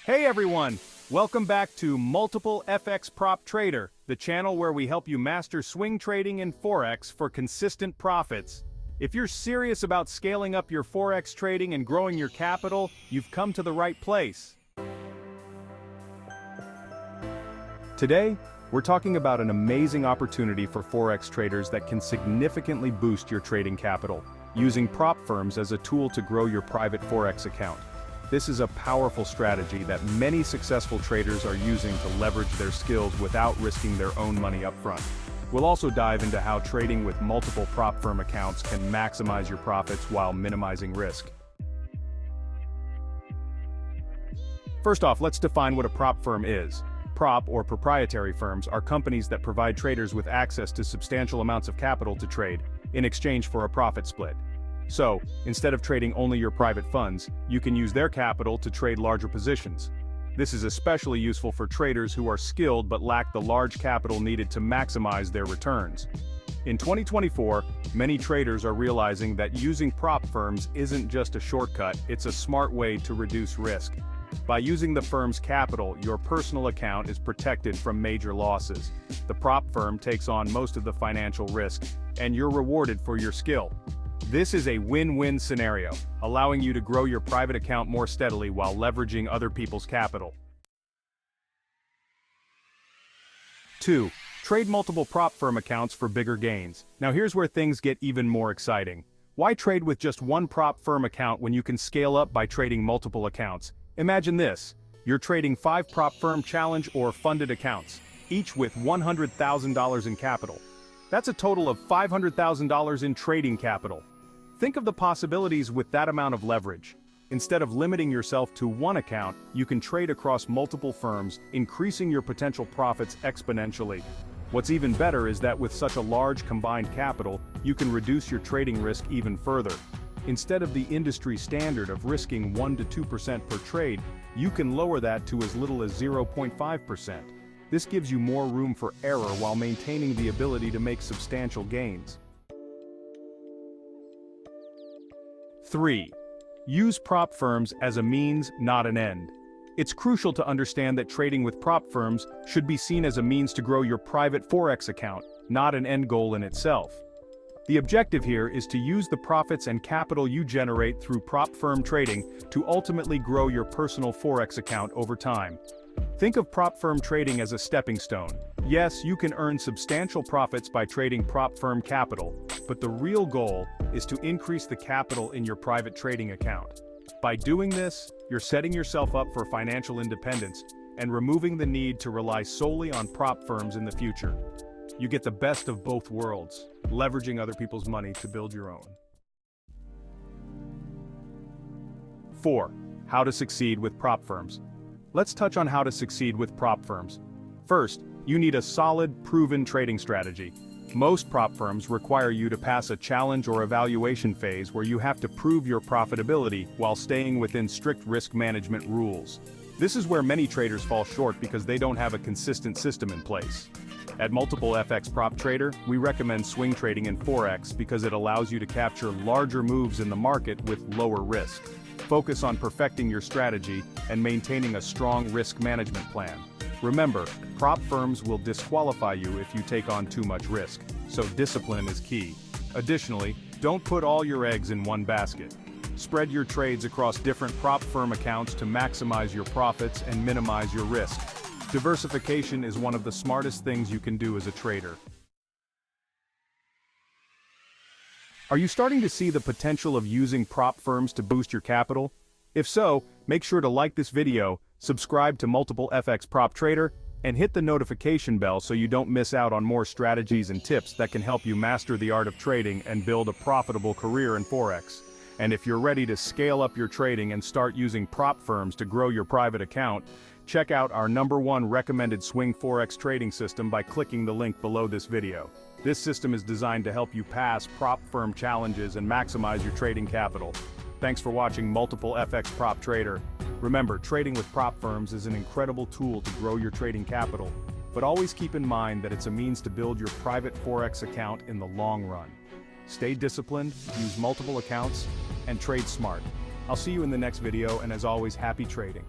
Hey everyone! Welcome back to Multiple FX Prop Trader, the channel where we help you master swing trading in Forex for consistent profits. If you're serious about scaling up your Forex trading and growing your capital, you've come to the right place. Today, we're talking about an amazing opportunity for Forex traders that can significantly boost your trading capital, using prop firms as a tool to grow your private Forex account. This is a powerful strategy that many successful traders are using to leverage their skills without risking their own money upfront. We'll also dive into how trading with multiple prop firm accounts can maximize your profits while minimizing risk. First off, let's define what a prop firm is. Prop or proprietary firms are companies that provide traders with access to substantial amounts of capital to trade, in exchange for a profit split. So, instead of trading only your private funds, you can use their capital to trade larger positions. This is especially useful for traders who are skilled but lack the large capital needed to maximize their returns. In 2024, many traders are realizing that using prop firms isn't just a shortcut, it's a smart way to reduce risk. By using the firm's capital, your personal account is protected from major losses. The prop firm takes on most of the financial risk, and you're rewarded for your skill. This is a win-win scenario, allowing you to grow your private account more steadily while leveraging other people's capital. 2. Trade multiple prop firm accounts for bigger gains. Now here's where things get even more exciting. Why trade with just one prop firm account when you can scale up by trading multiple accounts? Imagine this. You're trading 5 prop firm challenge or funded accounts, each with $100,000 in capital. That's a total of $500,000 in trading capital. Think of the possibilities with that amount of leverage. Instead of limiting yourself to one account, you can trade across multiple firms, increasing your potential profits exponentially. What's even better is that with such a large combined capital, you can reduce your trading risk even further. Instead of the industry standard of risking 1 to 2% per trade, you can lower that to as little as 0.5%. This gives you more room for error while maintaining the ability to make substantial gains. 3. Use prop firms as a means, not an end. It's crucial to understand that trading with prop firms should be seen as a means to grow your private Forex account, not an end goal in itself. The objective here is to use the profits and capital you generate through prop firm trading to ultimately grow your personal Forex account over time. Think of prop firm trading as a stepping stone. Yes, you can earn substantial profits by trading prop firm capital, but the real goal is to increase the capital in your private trading account. By doing this, you're setting yourself up for financial independence and removing the need to rely solely on prop firms in the future. You get the best of both worlds, leveraging other people's money to build your own. 4. How to succeed with prop firms. Let's touch on how to succeed with prop firms. First, you need a solid, proven trading strategy. Most prop firms require you to pass a challenge or evaluation phase where you have to prove your profitability while staying within strict risk management rules. This is where many traders fall short because they don't have a consistent system in place. At Multiple FX Prop Trader, we recommend swing trading in Forex because it allows you to capture larger moves in the market with lower risk. Focus on perfecting your strategy and maintaining a strong risk management plan. Remember, prop firms will disqualify you if you take on too much risk, so discipline is key. Additionally, don't put all your eggs in one basket. Spread your trades across different prop firm accounts to maximize your profits and minimize your risk. Diversification is one of the smartest things you can do as a trader. Are you starting to see the potential of using prop firms to boost your capital? If so, make sure to like this video, subscribe to Multiple FX Prop Trader, and hit the notification bell so you don't miss out on more strategies and tips that can help you master the art of trading and build a profitable career in Forex. And if you're ready to scale up your trading and start using prop firms to grow your private account, check out our #1 recommended swing Forex trading system by clicking the link below this video. This system is designed to help you pass prop firm challenges and maximize your trading capital. Thanks for watching Multiple FX Prop Trader. Remember, trading with prop firms is an incredible tool to grow your trading capital, but always keep in mind that it's a means to build your private Forex account in the long run. Stay disciplined, use multiple accounts, and trade smart. I'll see you in the next video, and as always, happy trading.